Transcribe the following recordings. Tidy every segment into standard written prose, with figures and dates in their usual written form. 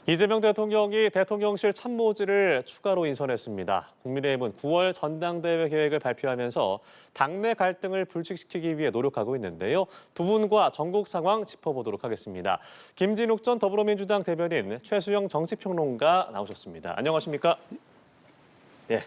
이재명 대통령이 대통령실 참모진을 추가로 인선했습니다. 국민의힘은 9월 전당대회 계획을 발표하면서 당내 갈등을 불식시키기 위해 노력하고 있는데요. 두 분과 전국 상황 짚어보도록 하겠습니다. 김진욱 전 더불어민주당 대변인, 최수영 정치평론가 나오셨습니다. 안녕하십니까? 예.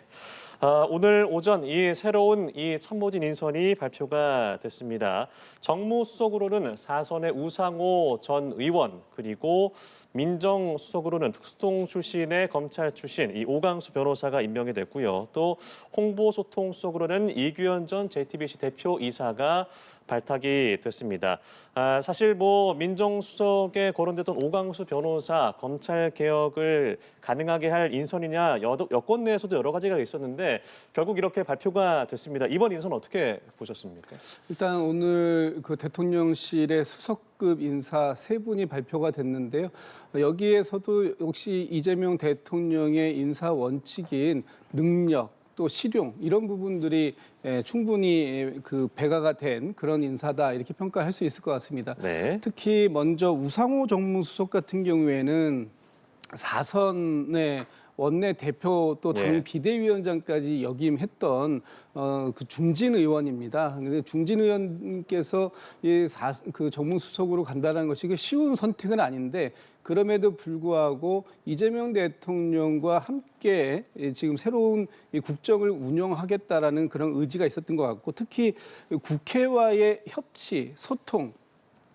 오늘 오전 새로운 참모진 인선이 발표가 됐습니다. 정무수석으로는 사선의 우상호 전 의원, 그리고 민정수석으로는 특수통 출신의 검찰 출신 오광수 변호사가 임명이 됐고요. 또 홍보소통수석으로는 이규현 전 JTBC 대표이사가 발탁이 됐습니다. 사실 민정수석에 거론됐던 오광수 변호사 검찰 개혁을 가능하게 할 인선이냐 여권 내에서도 여러 가지가 있었는데 결국 이렇게 발표가 됐습니다. 이번 인선 어떻게 보셨습니까? 일단 오늘 그 대통령실의 수석급 인사 세 분이 발표가 됐는데요. 여기에서도 역시 이재명 대통령의 인사 원칙인 능력, 또 실용 이런 부분들이 충분히 그 배가가 된 그런 인사다 이렇게 평가할 수 있을 것 같습니다. 네. 특히 먼저 우상호 정무수석 같은 경우에는 사선의 원내 대표 또 당 비대위원장까지 역임했던 그 중진 의원입니다. 근데 중진 의원께서 그 정무수석으로 간다는 것이 쉬운 선택은 아닌데 그럼에도 불구하고 이재명 대통령과 함께 지금 새로운 국정을 운영하겠다라는 그런 의지가 있었던 것 같고 특히 국회와의 협치, 소통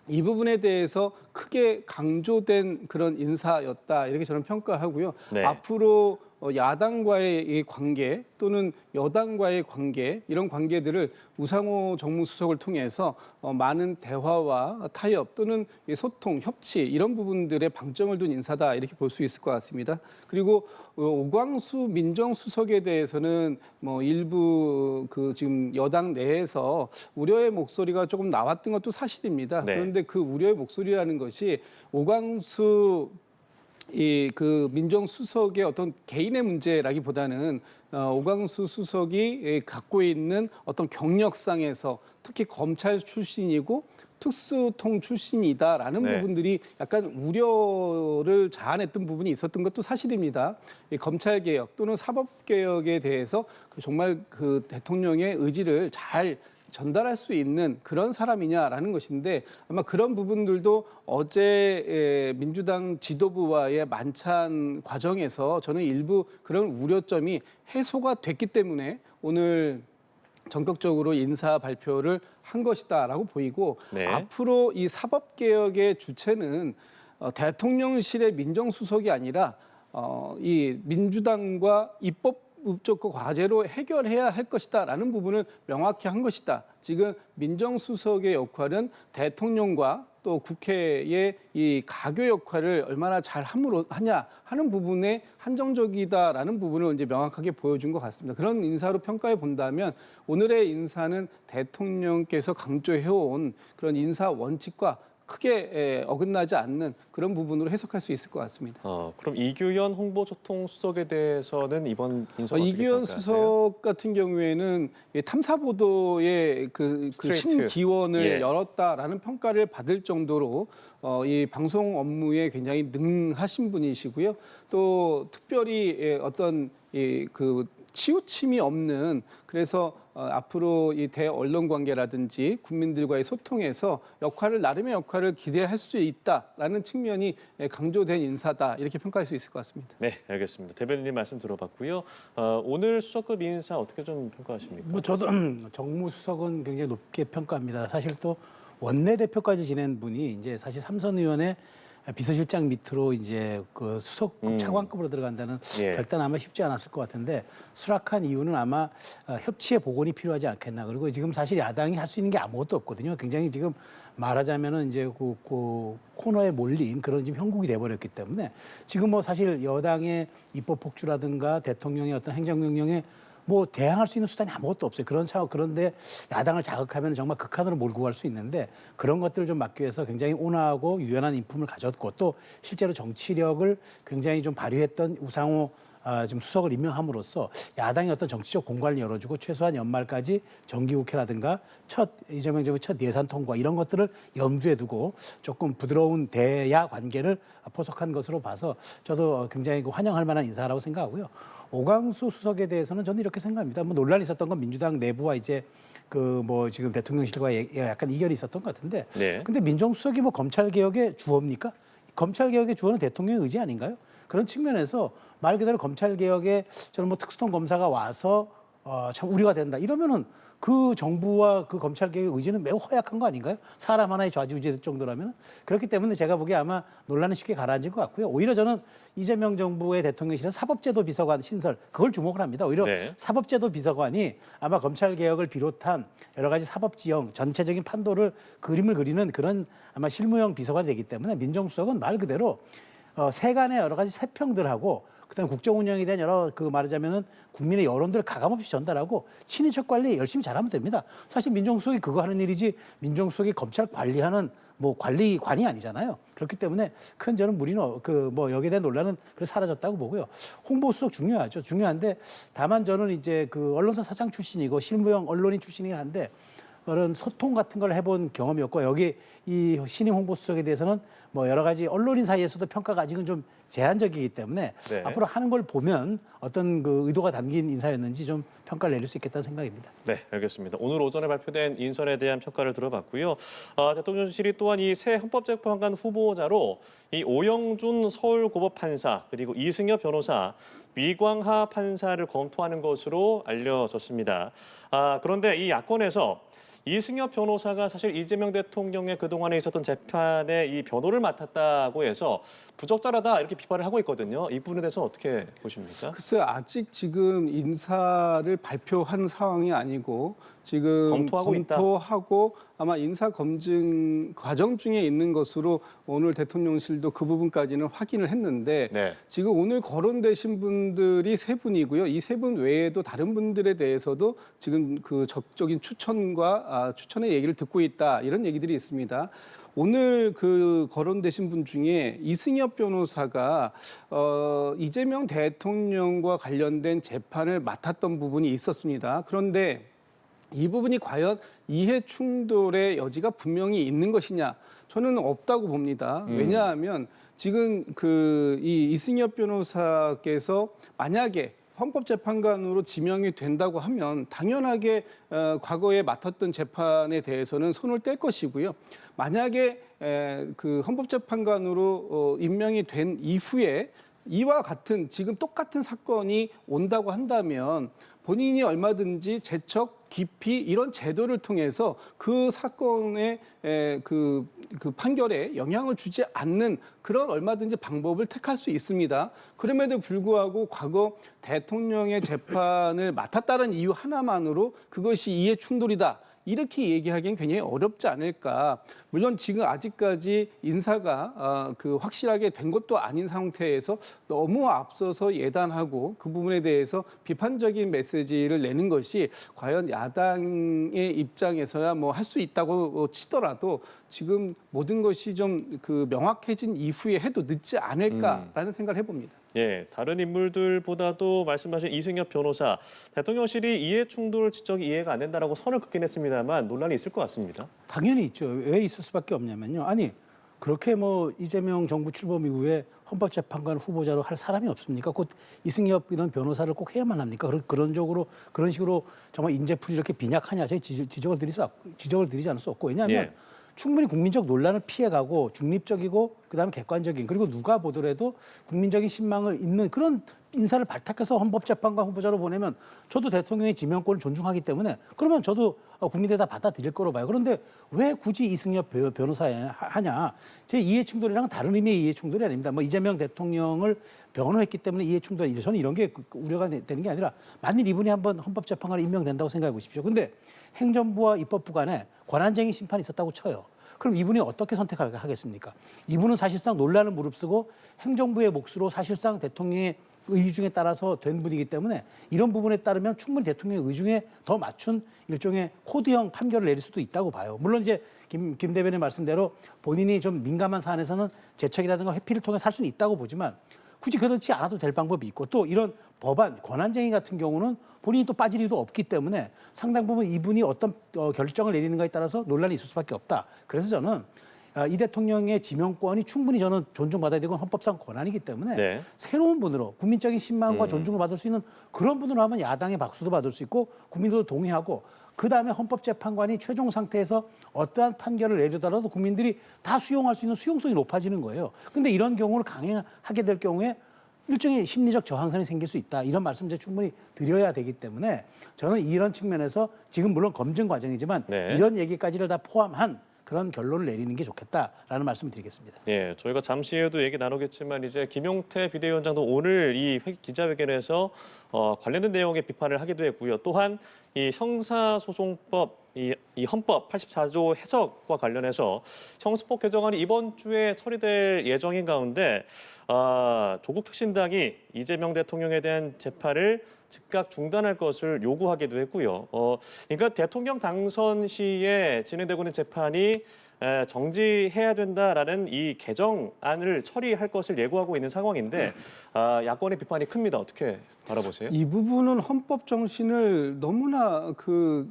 이 부분에 대해서 크게 강조된 그런 인사였다 이렇게 저는 평가하고요. 네. 앞으로 야당과의 이 관계 또는 여당과의 관계 이런 관계들을 우상호 정무수석을 통해서 많은 대화와 타협 또는 소통, 협치 이런 부분들에 방점을 둔 인사다 이렇게 볼 수 있을 것 같습니다. 그리고 오광수 민정수석에 대해서는 일부 그 지금 여당 내에서 우려의 목소리가 조금 나왔던 것도 사실입니다. 네. 그런데 그 우려의 목소리라는 것이 오광수 그 민정수석의 어떤 개인의 문제라기보다는 오광수 수석이 갖고 있는 어떤 경력상에서 특히 검찰 출신이고 특수통 출신이다라는 부분들이 약간 우려를 자아냈던 부분이 있었던 것도 사실입니다. 이 검찰개혁 또는 사법개혁에 대해서 정말 그 대통령의 의지를 잘 전달할 수 있는 그런 사람이냐라는 것인데 아마 그런 부분들도 어제 민주당 지도부와의 만찬 과정에서 저는 일부 그런 우려점이 해소가 됐기 때문에 오늘 전격적으로 인사 발표를 한 것이다라고 보이고 네. 앞으로 이 사법개혁의 주체는 대통령실의 민정수석이 아니라 이 민주당과 입법적 과제로 해결해야 할 것이다라는 부분을 명확히 한 것이다. 지금 민정수석의 역할은 대통령과 또 국회의 이 가교 역할을 얼마나 잘 하냐 하는 부분에 한정적이다라는 부분을 이제 명확하게 보여준 것 같습니다. 그런 인사로 평가해 본다면 오늘의 인사는 대통령께서 강조해온 그런 인사 원칙과 크게 어긋나지 않는 그런 부분으로 해석할 수 있을 것 같습니다. 그럼 이규현 홍보소통수석에 대해서는 이번 인선 어떻게 이규현 평가하세요? 수석 같은 경우에는 탐사보도의 그 신기원을 열었다라는 평가를 받을 정도로 이 방송 업무에 굉장히 능하신 분이시고요. 또 특별히 어떤 그 치우침이 없는 그래서 앞으로 이 대언론 관계라든지 국민들과의 소통에서 나름의 역할을 기대할 수 있다라는 측면이 강조된 인사다 이렇게 평가할 수 있을 것 같습니다. 네, 알겠습니다. 대변인님 말씀 들어봤고요. 오늘 수석급 인사 어떻게 좀 평가하십니까? 저도 정무수석은 굉장히 높게 평가합니다. 사실 또 원내대표까지 지낸 분이 이제 사실 삼선 의원의 비서실장 밑으로 이제 그 수석급 차관급으로 들어간다는 결단 아마 쉽지 않았을 것 같은데 수락한 이유는 아마 협치의 복원이 필요하지 않겠나. 그리고 지금 사실 야당이 할 수 있는 게 아무것도 없거든요. 굉장히 지금 말하자면은 이제 그 코너에 몰린 그런 지금 형국이 돼버렸기 때문에 지금 사실 여당의 입법 폭주라든가 대통령의 어떤 행정명령에 대항할 수 있는 수단이 아무것도 없어요. 그런데 야당을 자극하면 정말 극한으로 몰고 갈 수 있는데 그런 것들을 좀 막기 위해서 굉장히 온화하고 유연한 인품을 가졌고 또 실제로 정치력을 굉장히 좀 발휘했던 우상호 지금 수석을 임명함으로써 야당의 어떤 정치적 공간을 열어주고 최소한 연말까지 정기국회라든가 이재명 정부의 첫 예산 통과 이런 것들을 염두에 두고 조금 부드러운 대야 관계를 포석한 것으로 봐서 저도 굉장히 환영할 만한 인사라고 생각하고요. 오광수 수석에 대해서는 저는 이렇게 생각합니다. 뭐 논란이 있었던 건 민주당 내부와 이제 지금 대통령실과 약간 이견이 있었던 것 같은데. 네. 근데 민정수석이 뭐 검찰 개혁의 주어입니까? 검찰 개혁의 주어는 대통령의 의지 아닌가요? 그런 측면에서 말 그대로 검찰 개혁에 저는 뭐 특수통 검사가 와서 참 우려가 된다. 이러면은 그 정부와 그 검찰 개혁의 의지는 매우 허약한 거 아닌가요? 사람 하나의 좌지우지 정도라면. 그렇기 때문에 제가 보기에 아마 논란은 쉽게 가라앉을 것 같고요. 오히려 저는 이재명 정부의 대통령실은 사법제도 비서관 신설 그걸 주목을 합니다. 오히려 네. 사법제도 비서관이 아마 검찰 개혁을 비롯한 여러 가지 사법 지형 전체적인 판도를 그림을 그리는 그런 아마 실무형 비서관이 되기 때문에 민정수석은 말 그대로 세간의 여러 가지 세평들하고 그다음에 국정 운영에 대한 여러 말하자면은 국민의 여론들을 가감없이 전달하고 친인척 관리 열심히 잘하면 됩니다. 사실 민정수석이 그거 하는 일이지 민정수석이 검찰 관리하는 관리관이 아니잖아요. 그렇기 때문에 큰 저는 무리는 여기에 대한 논란은 그래서 사라졌다고 보고요. 홍보수석 중요하죠. 중요한데 다만 저는 이제 언론사 사장 출신이고 실무형 언론인 출신이긴 한데 그런 소통 같은 걸 해본 경험이 없고 여기 이 신임 홍보수석에 대해서는 여러 가지 언론인 사이에서도 평가가 아직은 좀 제한적이기 때문에 네. 앞으로 하는 걸 보면 어떤 의도가 담긴 인사였는지 좀 평가를 내릴 수 있겠다는 생각입니다. 네, 알겠습니다. 오늘 오전에 발표된 인선에 대한 평가를 들어봤고요. 대통령실이 또한 이 새 헌법재판관 후보자로 이 오영준 서울고법 판사 그리고 이승엽 변호사, 위광하 판사를 검토하는 것으로 알려졌습니다. 그런데 이 야권에서 이승엽 변호사가 사실 이재명 대통령의 그동안에 있었던 재판에 이 변호를 맡았다고 해서 부적절하다 이렇게 비판을 하고 있거든요. 이 부분에 대해서 어떻게 보십니까? 글쎄 아직 지금 인사를 발표한 상황이 아니고 지금 검토하고 아마 인사 검증 과정 중에 있는 것으로 오늘 대통령실도 그 부분까지는 확인을 했는데 네. 지금 오늘 거론되신 분들이 세 분이고요. 이 세 분 외에도 다른 분들에 대해서도 지금 적극적인 추천의 얘기를 듣고 있다 이런 얘기들이 있습니다. 오늘 거론되신 분 중에 이승엽 변호사가 이재명 대통령과 관련된 재판을 맡았던 부분이 있었습니다. 그런데 이 부분이 과연 이해 충돌의 여지가 분명히 있는 것이냐? 저는 없다고 봅니다. 왜냐하면 지금 이 이승엽 변호사께서 만약에 헌법재판관으로 지명이 된다고 하면 당연하게 과거에 맡았던 재판에 대해서는 손을 뗄 것이고요. 만약에 헌법재판관으로 임명이 된 이후에 이와 같은 지금 똑같은 사건이 온다고 한다면 본인이 얼마든지 재척, 기피 이런 제도를 통해서 그 사건의 그 판결에 영향을 주지 않는 그런 얼마든지 방법을 택할 수 있습니다. 그럼에도 불구하고 과거 대통령의 재판을 맡았다는 이유 하나만으로 그것이 이해 충돌이다. 이렇게 얘기하기엔 굉장히 어렵지 않을까. 물론 지금 아직까지 인사가 확실하게 된 것도 아닌 상태에서 너무 앞서서 예단하고 그 부분에 대해서 비판적인 메시지를 내는 것이 과연 야당의 입장에서야 할 수 있다고 치더라도 지금 모든 것이 좀 명확해진 이후에 해도 늦지 않을까라는 생각을 해봅니다. 예, 다른 인물들보다도 말씀하신 이승엽 변호사, 대통령실이 이해 충돌 지적이 이해가 안 된다라고 선을 긋긴 했습니다만 논란이 있을 것 같습니다. 당연히 있죠. 왜 있을 수밖에 없냐면요. 아니 그렇게 이재명 정부 출범 이후에 헌법재판관 후보자로 할 사람이 없습니까? 곧 이승엽 이런 변호사를 꼭 해야만 합니까? 그런 식으로 정말 인재풀이 이렇게 빈약하냐? 제가 지적을 드리지 않을 수 없고 왜냐하면 예. 충분히 국민적 논란을 피해가고 중립적이고 그다음에 객관적인 그리고 누가 보더라도 국민적인 신망을 잇는 그런 인사를 발탁해서 헌법재판관 후보자로 보내면 저도 대통령의 지명권을 존중하기 때문에 그러면 저도 국민들이 다 받아들일 거로 봐요. 그런데 왜 굳이 이승엽 변호사 하냐? 제 이해 충돌이랑은 다른 의미의 이해 충돌이 아닙니다. 이재명 대통령을 변호했기 때문에 이해 충돌이 저는 이런 게 우려가 되는 게 아니라 만일 이분이 한번 헌법재판관에 임명된다고 생각해 보십시오. 근데 행정부와 입법부 간에 권한쟁의 심판이 있었다고 쳐요. 그럼 이분이 어떻게 선택하겠습니까? 이분은 사실상 논란을 무릅쓰고 행정부의 몫으로 사실상 대통령의 의중에 따라서 된 분이기 때문에 이런 부분에 따르면 충분히 대통령의 의중에 더 맞춘 일종의 코드형 판결을 내릴 수도 있다고 봐요. 물론 이제 김 대변인 말씀대로 본인이 좀 민감한 사안에서는 재척이라든가 회피를 통해 살 수는 있다고 보지만 굳이 그렇지 않아도 될 방법이 있고 또 이런 법안 권한쟁의 같은 경우는 본인이 또 빠질 이유도 없기 때문에 상당 부분 이분이 어떤 결정을 내리는가에 따라서 논란이 있을 수밖에 없다. 그래서 저는 이 대통령의 지명권이 충분히 저는 존중받아야 되고 헌법상 권한이기 때문에 네. 새로운 분으로 국민적인 신망과 존중을 받을 수 있는 그런 분으로 하면 야당의 박수도 받을 수 있고 국민들도 동의하고 그다음에 헌법재판관이 최종 상태에서 어떠한 판결을 내리더라도 국민들이 다 수용할 수 있는 수용성이 높아지는 거예요. 근데 이런 경우를 강행하게 될 경우에 일종의 심리적 저항선이 생길 수 있다. 이런 말씀 이제 충분히 드려야 되기 때문에 저는 이런 측면에서 지금 물론 검증 과정이지만 네. 이런 얘기까지를 다 포함한 그런 결론을 내리는 게 좋겠다라는 말씀을 드리겠습니다. 예, 저희가 잠시 후에도 얘기 나누겠지만 이제 김용태 비대위원장도 오늘 이 기자회견에서 관련된 내용의 비판을 하기도 했고요. 또한 이 형사소송법 이 헌법 84조 해석과 관련해서 형사법 개정안이 이번 주에 처리될 예정인 가운데 조국 혁신당이 이재명 대통령에 대한 재판을 즉각 중단할 것을 요구하기도 했고요. 그러니까 대통령 당선 시에 진행되고 있는 재판이 정지해야 된다라는 이 개정안을 처리할 것을 예고하고 있는 상황인데 야권의 비판이 큽니다. 어떻게 바라보세요? 이 부분은 헌법 정신을 너무나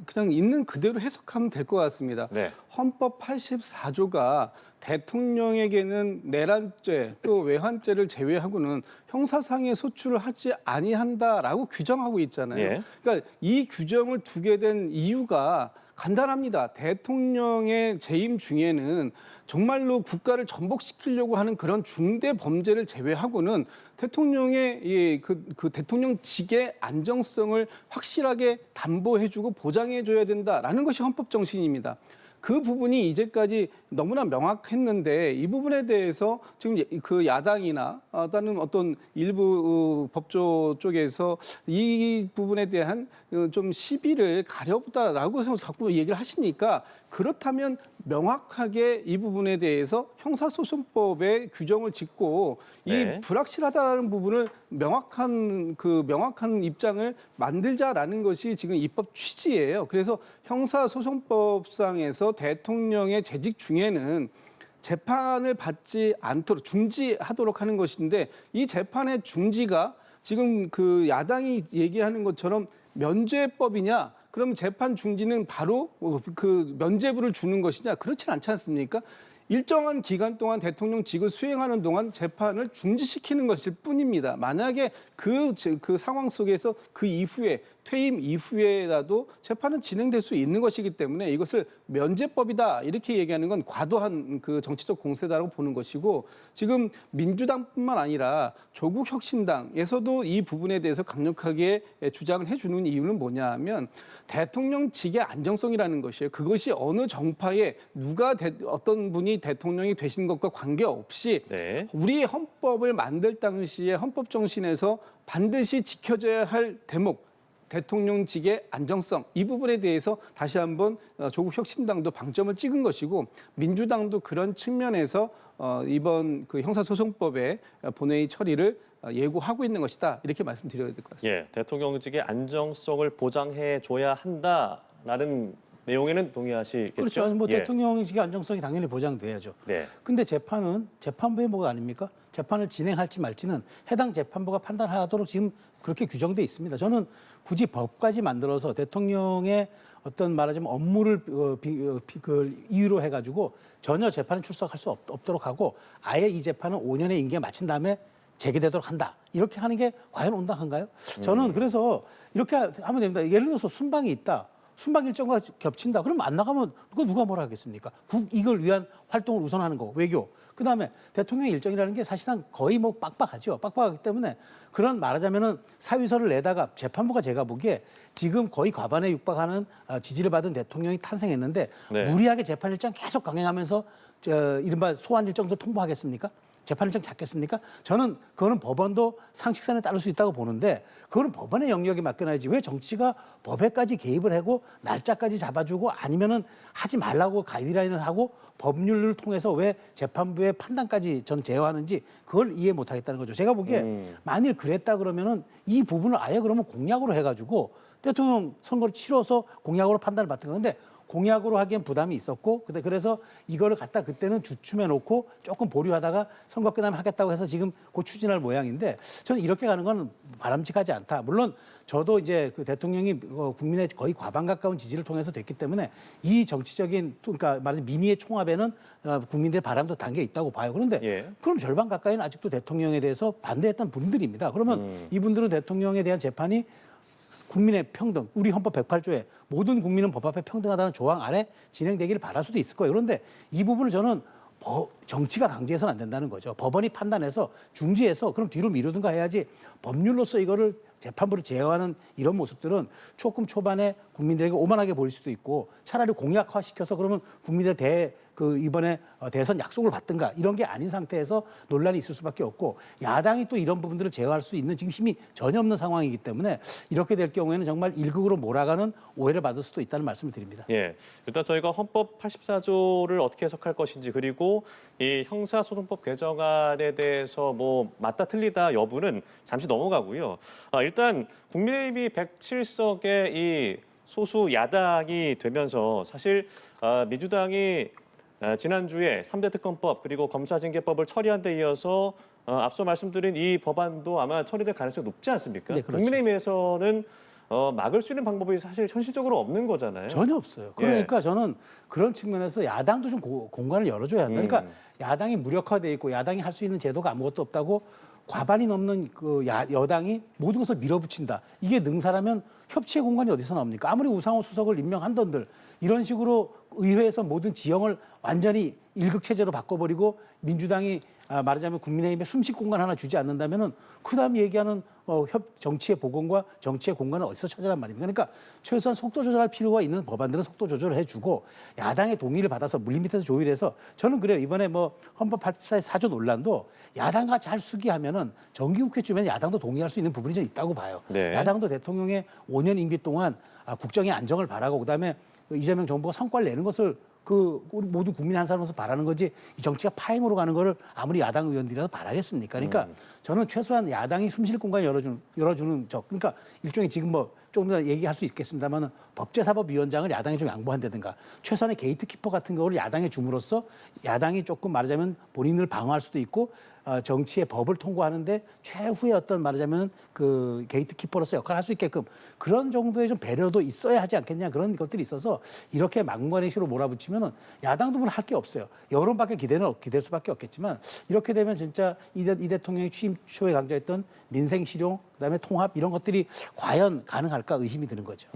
그냥 있는 그대로 해석하면 될 것 같습니다. 네. 헌법 84조가 대통령에게는 내란죄 또 외환죄를 제외하고는 형사상의 소출을 하지 아니한다라고 규정하고 있잖아요. 예. 그러니까 이 규정을 두게 된 이유가 간단합니다. 대통령의 재임 중에는 정말로 국가를 전복시키려고 하는 그런 중대 범죄를 제외하고는 대통령의 그 대통령직의 안정성을 확실하게 담보해주고 보장해줘야 된다라는 것이 헌법 정신입니다. 그 부분이 이제까지 너무나 명확했는데 이 부분에 대해서 지금 그 야당이나 다른 어떤 일부 법조 쪽에서 이 부분에 대한 좀 시비를 가려보다라고 자꾸 얘기를 하시니까 그렇다면 명확하게 이 부분에 대해서 형사소송법에 규정을 짓고 네. 이 불확실하다라는 부분을 명확한 입장을 만들자라는 것이 지금 입법 취지예요. 그래서 형사소송법상에서 대통령의 재직 중에는 재판을 받지 않도록 중지하도록 하는 것인데 이 재판의 중지가 지금 그 야당이 얘기하는 것처럼 면죄법이냐? 그럼 재판 중지는 바로 그 면죄부를 주는 것이냐? 그렇진 않지 않습니까? 일정한 기간 동안 대통령직을 수행하는 동안 재판을 중지시키는 것일 뿐입니다. 만약에 그 상황 속에서 그 이후에 퇴임 이후에라도 재판은 진행될 수 있는 것이기 때문에 이것을 면죄법이다 이렇게 얘기하는 건 과도한 그 정치적 공세다라고 보는 것이고 지금 민주당뿐만 아니라 조국 혁신당에서도 이 부분에 대해서 강력하게 주장을 해주는 이유는 뭐냐하면 대통령직의 안정성이라는 것이에요. 그것이 어느 정파에 누가 어떤 분이 대통령이 되신 것과 관계없이 네. 우리 헌법을 만들 당시에 헌법 정신에서 반드시 지켜져야 할 대목 대통령직의 안정성 이 부분에 대해서 다시 한번 조국 혁신당도 방점을 찍은 것이고 민주당도 그런 측면에서 이번 그 형사소송법의 본회의 처리를 예고하고 있는 것이다 이렇게 말씀드려야 될 것 같습니다. 예, 대통령직의 안정성을 보장해 줘야 한다라는 내용에는 동의하시겠죠? 그렇죠. 뭐 예. 대통령직의 안정성이 당연히 보장돼야죠. 네. 근데 재판은 재판부의 뭐가 아닙니까? 재판을 진행할지 말지는 해당 재판부가 판단하도록 지금 그렇게 규정돼 있습니다. 저는 굳이 법까지 만들어서 대통령의 어떤 말하자면 업무를 이유로 해가지고 전혀 재판에 출석할 수 없도록 하고 아예 이 재판은 5년의 임기에 마친 다음에 재개되도록 한다. 이렇게 하는 게 과연 온당한가요? 저는 그래서 이렇게 하면 됩니다. 예를 들어서 순방이 있다. 순방 일정과 겹친다. 그럼 안 나가면 누가 뭐라 하겠습니까? 이걸 위한 활동을 우선하는 거, 외교. 그다음에 대통령 일정이라는 게 사실상 거의 뭐 빡빡하죠. 빡빡하기 때문에 그런 말하자면은 사유서를 내다가 재판부가 제가 보기에 지금 거의 과반에 육박하는 지지를 받은 대통령이 탄생했는데 네. 무리하게 재판 일정 계속 강행하면서 이른바 소환 일정도 통보하겠습니까? 재판 일정 잡겠습니까? 저는 그거는 법원도 상식선에 따를 수 있다고 보는데 그거는 법원의 영역에 맡겨놔야지 왜 정치가 법에까지 개입을 하고 날짜까지 잡아주고 아니면은 하지 말라고 가이드라인을 하고 법률을 통해서 왜 재판부의 판단까지 전 제어하는지 그걸 이해 못하겠다는 거죠. 제가 보기에 만일 그랬다 그러면은 이 부분을 아예 그러면 공약으로 해가지고 대통령 선거를 치러서 공약으로 판단을 받는 건데 공약으로 하기엔 부담이 있었고 그래서 이거를 갖다 그때는 주춤해 놓고 조금 보류하다가 선거 끝나면 하겠다고 해서 지금 곧 추진할 모양인데 저는 이렇게 가는 건 바람직하지 않다. 물론 저도 이제 그 대통령이 국민의 거의 과반 가까운 지지를 통해서 됐기 때문에 이 정치적인 그러니까 말하자면 민의의 총합에는 국민들의 바람도 담겨 있다고 봐요. 그런데 그럼 절반 가까이는 아직도 대통령에 대해서 반대했던 분들입니다. 그러면 이분들은 대통령에 대한 재판이 국민의 평등, 우리 헌법 108조에 모든 국민은 법 앞에 평등하다는 조항 아래 진행되기를 바랄 수도 있을 거예요. 그런데 이 부분을 저는 정치가 강제해서는 안 된다는 거죠. 법원이 판단해서 중지해서 그럼 뒤로 미루든가 해야지 법률로서 이거를 재판부를 제어하는 이런 모습들은 조금 초반에 국민들에게 오만하게 보일 수도 있고 차라리 공약화시켜서 그러면 국민들의 이번에 대선 약속을 받든가 이런 게 아닌 상태에서 논란이 있을 수밖에 없고 야당이 또 이런 부분들을 제어할 수 있는 지금 힘이 전혀 없는 상황이기 때문에 이렇게 될 경우에는 정말 일극으로 몰아가는 오해를 받을 수도 있다는 말씀을 드립니다. 예, 일단 저희가 헌법 84조를 어떻게 해석할 것인지 그리고 이 형사소송법 개정안에 대해서 뭐 맞다 틀리다 여부는 잠시 넘어가고요. 일단 국민의힘이 107석의 이 소수 야당이 되면서 사실 민주당이 지난주에 3대 특검법 그리고 검사징계법을 처리한 데 이어서 앞서 말씀드린 이 법안도 아마 처리될 가능성이 높지 않습니까? 네, 그렇죠. 국민의힘에서는 막을 수 있는 방법이 사실 현실적으로 없는 거잖아요. 전혀 없어요. 그러니까 저는 그런 측면에서 야당도 좀 공간을 열어줘야 한다. 그러니까 야당이 무력화돼 있고 야당이 할 수 있는 제도가 아무것도 없다고 과반이 넘는 여당이 모든 것을 밀어붙인다. 이게 능사라면 협치의 공간이 어디서 나옵니까? 아무리 우상호 수석을 임명한던들 이런 식으로 의회에서 모든 지형을 완전히 일극체제로 바꿔버리고 민주당이 말하자면 국민의힘에 숨쉴 공간 하나 주지 않는다면은 그다음 얘기하는 정치의 복원과 정치의 공간은 어디서 찾으란 말입니까? 그러니까 최소한 속도 조절할 필요가 있는 법안들은 속도 조절을 해주고 야당의 동의를 받아서 물밑에서 조율해서 저는 그래요. 이번에 뭐 헌법 84의 4조 논란도 야당과 잘 수기하면은 정기국회쯤에는 야당도 동의할 수 있는 부분이 좀 있다고 봐요. 네. 야당도 대통령의 5년 임기 동안 국정의 안정을 바라고 그다음에 이재명 정부가 성과를 내는 것을 우리 모두 국민 한 사람으로서 바라는 거지 이 정치가 파행으로 가는 거를 아무리 야당 의원들이라도 바라겠습니까? 그러니까 저는 최소한 야당이 숨쉴 공간 열어주는 그러니까 일종의 지금 뭐 조금 더 얘기할 수 있겠습니다만 법제사법위원장을 야당이 좀 양보한다든가 최소한의 게이트키퍼 같은 거를 야당에 줌으로써 야당이 조금 말하자면 본인을 방어할 수도 있고 정치의 법을 통과하는데 최후의 어떤 말하자면 그 게이트키퍼로서 역할을 할 수 있게끔 그런 정도의 좀 배려도 있어야 하지 않겠냐 그런 것들이 있어서 이렇게 막무가내식으로 몰아붙이면은 야당도 할 게 없어요. 여론밖에 기댈 수밖에 없겠지만 이렇게 되면 진짜 이 대통령이 취임 초에 강조했던 민생 실용 그다음에 통합 이런 것들이 과연 가능할까 의심이 드는 거죠.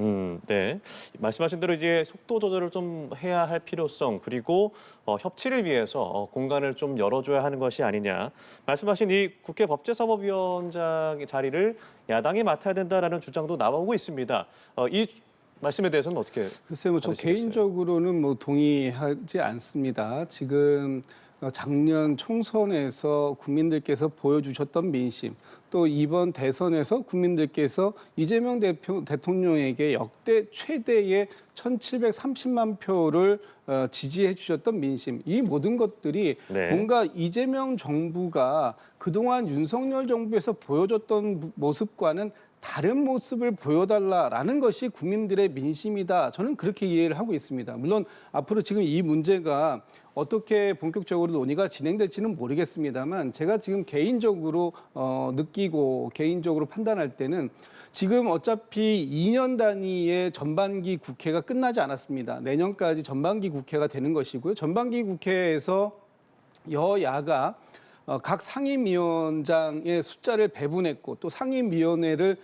네. 말씀하신 대로 이제 속도 조절을 좀 해야 할 필요성 그리고 협치를 위해서 공간을 좀 열어줘야 하는 것이 아니냐. 말씀하신 이 국회 법제사법위원장 자리를 야당이 맡아야 된다라는 주장도 나오고 있습니다. 이 말씀에 대해서는 어떻게 글쎄요, 저 받으시겠어요? 개인적으로는 뭐 동의하지 않습니다. 지금 작년 총선에서 국민들께서 보여주셨던 민심, 또 이번 대선에서 국민들께서 이재명 대통령에게 역대 최대의 1,730만 표를 지지해 주셨던 민심, 이 모든 것들이 뭔가 이재명 정부가 그동안 윤석열 정부에서 보여줬던 모습과는 다른 모습을 보여달라라는 것이 국민들의 민심이다. 저는 그렇게 이해를 하고 있습니다. 물론 앞으로 지금 이 문제가 어떻게 본격적으로 논의가 진행될지는 모르겠습니다만 제가 지금 개인적으로 느끼고 개인적으로 판단할 때는 지금 어차피 2년 단위의 전반기 국회가 끝나지 않았습니다. 내년까지 전반기 국회가 되는 것이고요. 전반기 국회에서 여야가 각 상임위원장의 숫자를 배분했고 또 상임위원회를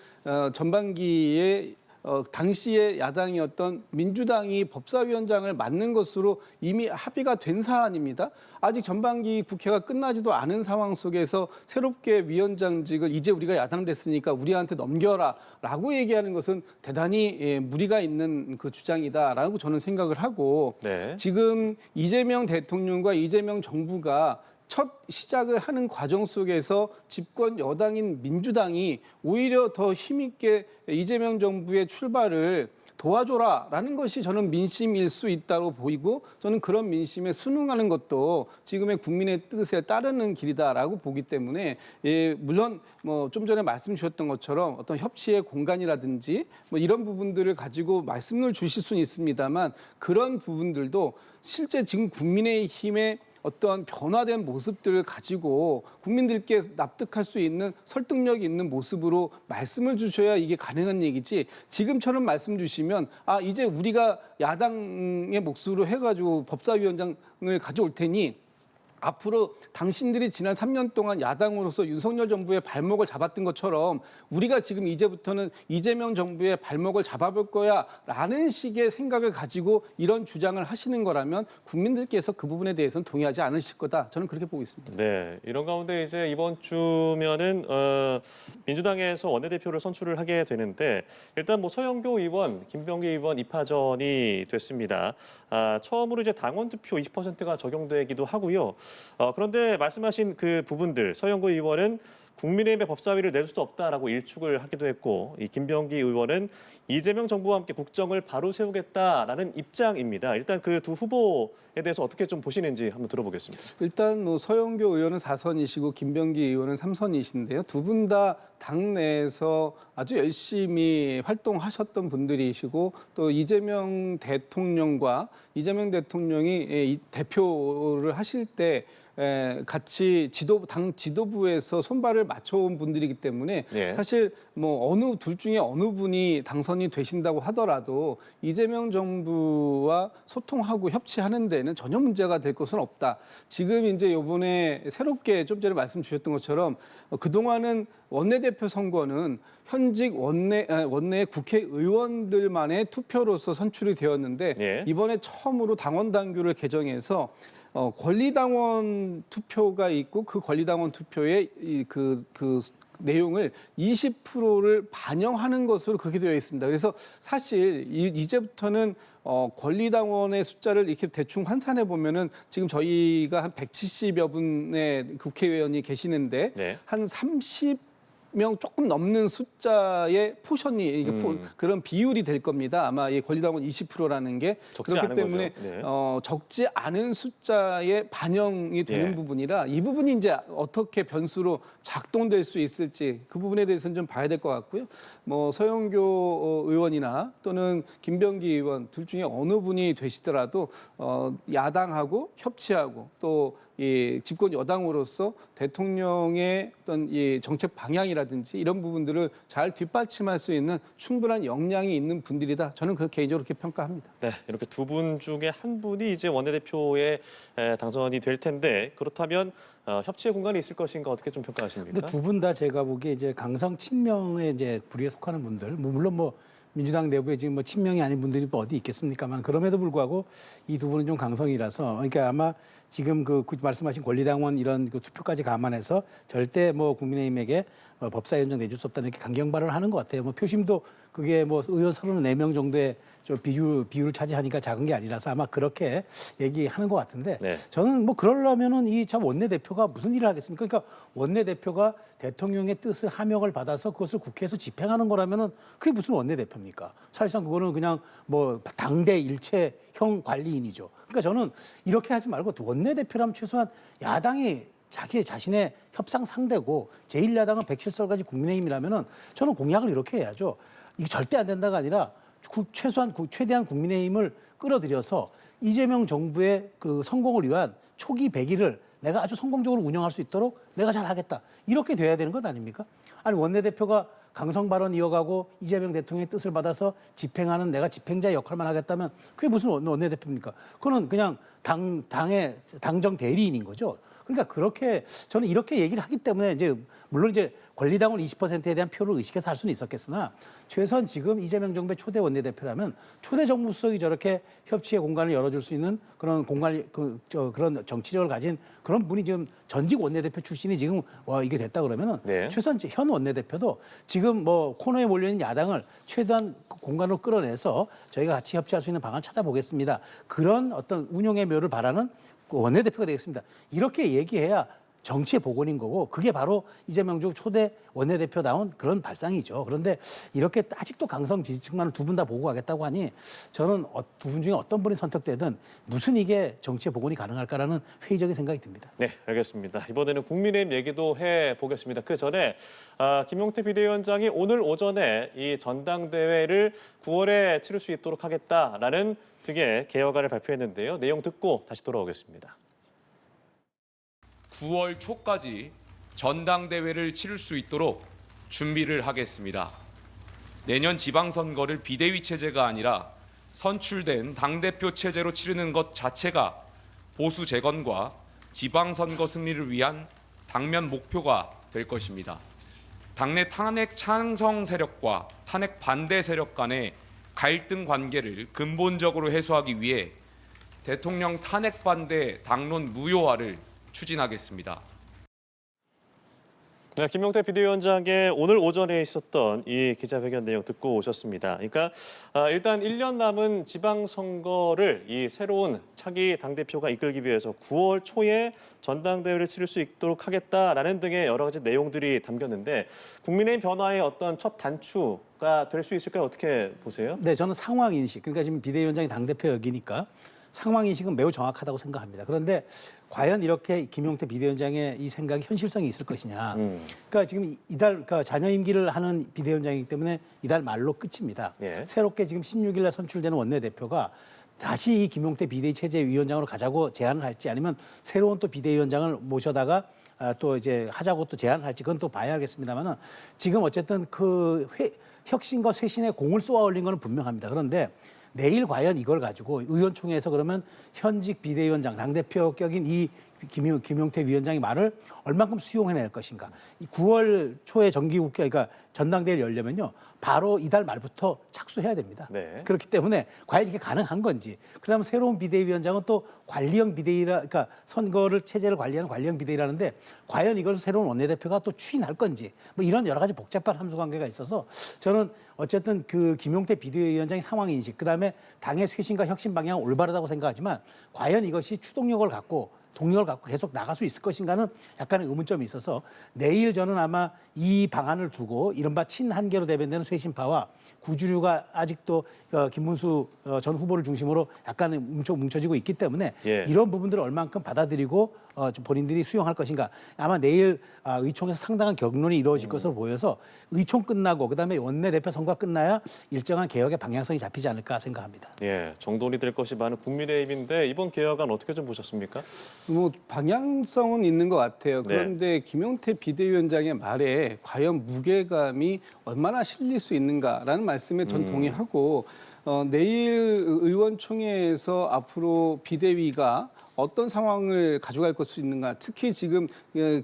전반기에 당시에 야당이었던 민주당이 법사위원장을 맡는 것으로 이미 합의가 된 사안입니다. 아직 전반기 국회가 끝나지도 않은 상황 속에서 새롭게 위원장직을 이제 우리가 야당 됐으니까 우리한테 넘겨라라고 얘기하는 것은 대단히 무리가 있는 그 주장이다라고 저는 생각을 하고 지금 이재명 대통령과 이재명 정부가 첫 시작을 하는 과정 속에서 집권 여당인 민주당이 오히려 더 힘있게 이재명 정부의 출발을 도와줘라라는 것이 저는 민심일 수 있다고 보이고 저는 그런 민심에 순응하는 것도 지금의 국민의 뜻에 따르는 길이다라고 보기 때문에 물론 뭐 좀 전에 말씀 주셨던 것처럼 어떤 협치의 공간이라든지 뭐 이런 부분들을 가지고 말씀을 주실 수는 있습니다만 그런 부분들도 실제 지금 국민의힘의 어떤 변화된 모습들을 가지고 국민들께 납득할 수 있는 설득력 있는 모습으로 말씀을 주셔야 이게 가능한 얘기지 지금처럼 말씀 주시면 이제 우리가 야당의 몫으로 해가지고 법사위원장을 가져올 테니 앞으로 당신들이 지난 3년 동안 야당으로서 윤석열 정부의 발목을 잡았던 것처럼 우리가 지금 이제부터는 이재명 정부의 발목을 잡아볼 거야라는 식의 생각을 가지고 이런 주장을 하시는 거라면 국민들께서 그 부분에 대해서는 동의하지 않으실 거다. 저는 그렇게 보고 있습니다. 네, 이런 가운데 이제 이번 주면은 민주당에서 원내대표를 선출을 하게 되는데 일단 뭐 서영교 의원, 김병기 의원 입하전이 됐습니다. 처음으로 이제 당원 투표 20%가 적용되기도 하고요. 그런데 말씀하신 그 부분들 서영구 의원은 국민의힘의 법사위를 낼 수 없다라고 일축을 하기도 했고 이 김병기 의원은 이재명 정부와 함께 국정을 바로 세우겠다라는 입장입니다. 일단 그 두 후보에 대해서 어떻게 좀 보시는지 한번 들어보겠습니다. 일단 뭐 서영교 의원은 4선이시고 김병기 의원은 3선이신데요. 두 분 다 당내에서 아주 열심히 활동하셨던 분들이시고 또 이재명 대통령과 이재명 대통령이 이 대표를 하실 때 같이 당 지도부에서 손발을 맞춰온 분들이기 때문에 네. 사실 뭐 둘 중에 어느 분이 당선이 되신다고 하더라도 이재명 정부와 소통하고 협치하는 데는 전혀 문제가 될 것은 없다. 지금 이제 이번에 새롭게 좀 전에 말씀 주셨던 것처럼 그동안은 원내대표 선거는 현직 원내 국회의원들만의 투표로서 선출이 되었는데 네. 이번에 처음으로 당원 당규를 개정해서 권리당원 투표가 있고 그 권리당원 투표의 그 내용을 20%를 반영하는 것으로 그렇게 되어 있습니다. 그래서 사실 이제부터는 권리당원의 숫자를 이렇게 대충 환산해 보면은 지금 저희가 한 170여 분의 국회의원이 계시는데 네. 한 30명 조금 넘는 숫자의 포션이 이게 그런 비율이 될 겁니다. 아마 이 권리당원 20%라는 게 적지 그렇기 않은 때문에 거죠. 네. 적지 않은 숫자에 반영이 되는 예. 부분이라 이 부분이 이제 어떻게 변수로 작동될 수 있을지 그 부분에 대해서는 좀 봐야 될 것 같고요. 뭐 서영교 의원이나 또는 김병기 의원 둘 중에 어느 분이 되시더라도 야당하고 협치하고 또 이 집권 여당으로서 대통령의 어떤 이 정책 방향이라든지 이런 부분들을 잘 뒷받침할 수 있는 충분한 역량이 있는 분들이다. 저는 그 개인적으로 그렇게 평가합니다. 네, 이렇게 두 분 중에 한 분이 이제 원내대표에 당선이 될 텐데 그렇다면 협치의 공간이 있을 것인가 어떻게 좀 평가하십니까? 근데 두 분 다 제가 보기에 이제 강성 친명의 이제 부류에 속하는 분들, 물론 뭐 민주당 내부에 지금 뭐 친명이 아닌 분들이 뭐 어디 있겠습니까만 그럼에도 불구하고 이 두 분은 좀 강성이라서 그러니까 아마 지금 그 말씀하신 권리당원 이런 그 투표까지 감안해서 절대 뭐 국민의힘에게 법사위원장 내줄 수 없다는 이렇게 강경 발언을 하는 것 같아요. 뭐 표심도 그게 뭐 의원 34명 정도의 좀 비율을 차지하니까 작은 게 아니라서 아마 그렇게 얘기하는 것 같은데 네. 저는 뭐 그러려면은 이 참 원내대표가 무슨 일을 하겠습니까? 그러니까 원내대표가 대통령의 뜻을 하명을 받아서 그것을 국회에서 집행하는 거라면은 그게 무슨 원내대표입니까? 사실상 그거는 그냥 뭐 당대 일체형 관리인이죠. 그러니까 저는 이렇게 하지 말고 원내대표라면 최소한 야당이 자기 자신의 협상 상대고 제1야당은 107석 가지 국민의힘이라면은 저는 공약을 이렇게 해야죠. 이게 절대 안 된다가 아니라 최대한 국민의힘을 끌어들여서 이재명 정부의 그 성공을 위한 초기 100일을 내가 아주 성공적으로 운영할 수 있도록 내가 잘 하겠다. 이렇게 돼야 되는 것 아닙니까? 아니 원내대표가 강성 발언 이어가고 이재명 대통령의 뜻을 받아서 집행하는 내가 집행자의 역할만 하겠다면 그게 무슨 원내대표입니까? 그거는 그냥 당의 당정 대리인인 거죠. 그러니까 그렇게 저는 이렇게 얘기를 하기 때문에 이제 물론 이제 권리당원 20%에 대한 표를 의식해서 할 수는 있었겠으나 최소한 지금 이재명 정부의 초대 원내대표라면 초대 정무수석이 저렇게 협치의 공간을 열어줄 수 있는 그런 그런 정치력을 가진 그런 분이 지금 전직 원내대표 출신이 지금 이게 됐다 그러면은 네. 최소한 현 원내대표도 지금 뭐 코너에 몰려있는 야당을 최대한 공간으로 끌어내서 저희가 같이 협치할 수 있는 방안을 찾아보겠습니다. 그런 어떤 운용의 묘를 바라는 원내대표가 되겠습니다. 이렇게 얘기해야 정치의 복원인 거고 그게 바로 이재명 중 초대 원내대표다운 그런 발상이죠. 그런데 이렇게 아직도 강성 지지층만을 두 분 다 보고 가겠다고 하니 저는 두 분 중에 어떤 분이 선택되든 무슨 이게 정치의 복원이 가능할까라는 회의적인 생각이 듭니다. 네, 알겠습니다. 이번에는 국민의힘 얘기도 해보겠습니다. 그 전에 김용태 비대위원장이 오늘 오전에 이 전당대회를 9월에 치를 수 있도록 하겠다라는 등의 개혁안을 발표했는데요. 내용 듣고 다시 돌아오겠습니다. 9월 초까지 전당대회를 치를 수 있도록 준비를 하겠습니다. 내년 지방선거를 비대위 체제가 아니라 선출된 당대표 체제로 치르는 것 자체가 보수 재건과 지방선거 승리를 위한 당면 목표가 될 것입니다. 당내 탄핵 찬성 세력과 탄핵 반대 세력 간의 갈등 관계를 근본적으로 해소하기 위해 대통령 탄핵 반대 당론 무효화를 추진하겠습니다. 네, 김용태 비대위원장의 오늘 오전에 있었던 이 기자회견 내용 듣고 오셨습니다. 그러니까 일단 1년 남은 지방선거를 이 새로운 차기 당대표가 이끌기 위해서 9월 초에 전당대회를 치를 수 있도록 하겠다라는 등의 여러 가지 내용들이 담겼는데 국민의힘 변화의 어떤 첫 단추가 될 수 있을까요? 어떻게 보세요? 네, 저는 상황 인식, 그러니까 지금 비대위원장이 당대표 역이니까 상황 인식은 매우 정확하다고 생각합니다. 그런데 과연 이렇게 김용태 비대위원장의 이 생각이 현실성이 있을 것이냐. 그러니까 지금 그러니까 잔여 임기를 하는 비대위원장이기 때문에 이달 말로 끝입니다. 예. 새롭게 지금 16일 날 선출되는 원내대표가 다시 이 김용태 비대위 체제 위원장으로 가자고 제안을 할지 아니면 새로운 또 비대위원장을 모셔다가 또 이제 하자고 또 제안을 할지 그건 또 봐야 하겠습니다만은 지금 어쨌든 그 혁신과 쇄신에 공을 쏘아 올린 거는 분명합니다. 그런데 내일 과연 이걸 가지고 의원총회에서 그러면 현직 비대위원장 당대표격인 이 김용태 위원장의 말을 얼만큼 수용해낼 것인가. 이 9월 초에 정기국회 그러니까 전당대회를 열려면요. 바로 이달 말부터 착수해야 됩니다. 네. 그렇기 때문에 과연 이게 가능한 건지. 그다음에 새로운 비대위원장은 또 관리형 비대위라 그러니까 선거를 체제를 관리하는 관리형 비대위라는데 과연 이걸 새로운 원내대표가 또 추진할 건지 뭐 이런 여러 가지 복잡한 함수 관계가 있어서 저는 어쨌든 그 김용태 비대위원장의 상황 인식 그다음에 당의 쇄신과 혁신 방향은 올바르다고 생각하지만 과연 이것이 추동력을 갖고 동력을 갖고 계속 나갈 수 있을 것인가는 약간의 의문점이 있어서 내일 저는 아마 이 방안을 두고 이른바 친한계로 대변되는 쇄신파와 구주류가 아직도 김문수 전 후보를 중심으로 약간의 뭉쳐지고 있기 때문에 예. 이런 부분들을 얼만큼 받아들이고 좀 본인들이 수용할 것인가. 아마 내일 의총에서 상당한 격론이 이루어질 것으로 보여서 의총 끝나고 그다음에 원내대표 선거가 끝나야 일정한 개혁의 방향성이 잡히지 않을까 생각합니다. 예, 정돈이 될 것이 많은 국민의힘인데 이번 개혁안 어떻게 좀 보셨습니까? 뭐 방향성은 있는 것 같아요. 그런데 김용태 비대위원장의 말에 과연 무게감이 얼마나 실릴 수 있는가라는 말씀에 전 동의하고 내일 의원총회에서 앞으로 비대위가 어떤 상황을 가져갈 수 있는가. 특히 지금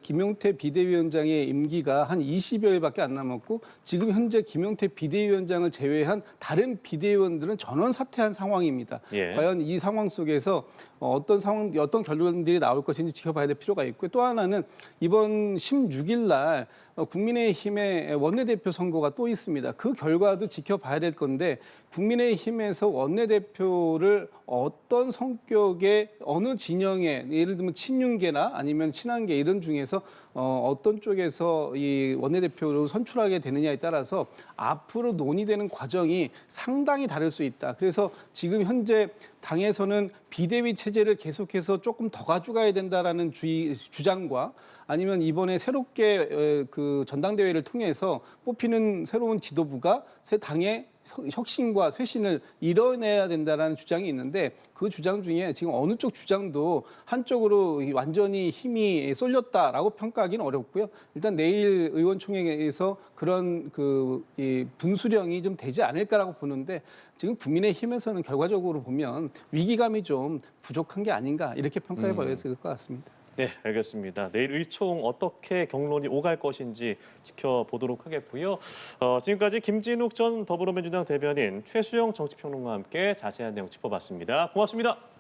김용태 비대위원장의 임기가 한 20여일밖에 안 남았고 지금 현재 김용태 비대위원장을 제외한 다른 비대위원들은 전원 사퇴한 상황입니다. 예. 과연 이 상황 속에서 어떤 결론들이 나올 것인지 지켜봐야 될 필요가 있고 또 하나는 이번 16일 날 국민의힘의 원내대표 선거가 또 있습니다. 그 결과도 지켜봐야 될 건데 국민의힘에서 원내대표를 어떤 성격의 어느 진영에 예를 들면 친윤계나 아니면 친한계 이런 중에서 어떤 쪽에서 이 원내대표로 선출하게 되느냐에 따라서 앞으로 논의되는 과정이 상당히 다를 수 있다. 그래서 지금 현재 당에서는 비대위 체제를 계속해서 조금 더 가져가야 된다라는 주장과 아니면 이번에 새롭게 그 전당대회를 통해서 뽑히는 새로운 지도부가 새 당의 혁신과 쇄신을 이뤄내야 된다라는 주장이 있는데 그 주장 중에 지금 어느 쪽 주장도 한쪽으로 완전히 힘이 쏠렸다라고 평가하기는 어렵고요. 일단 내일 의원총회에서 그런 이 분수령이 좀 되지 않을까라고 보는데 지금 국민의힘에서는 결과적으로 보면 위기감이 좀 부족한 게 아닌가 이렇게 평가해 봐야 될 것 같습니다. 네, 알겠습니다. 내일 의총 어떻게 경론이 오갈 것인지 지켜보도록 하겠고요. 지금까지 김진욱 전 더불어민주당 대변인 최수영 정치평론가와 함께 자세한 내용 짚어봤습니다. 고맙습니다.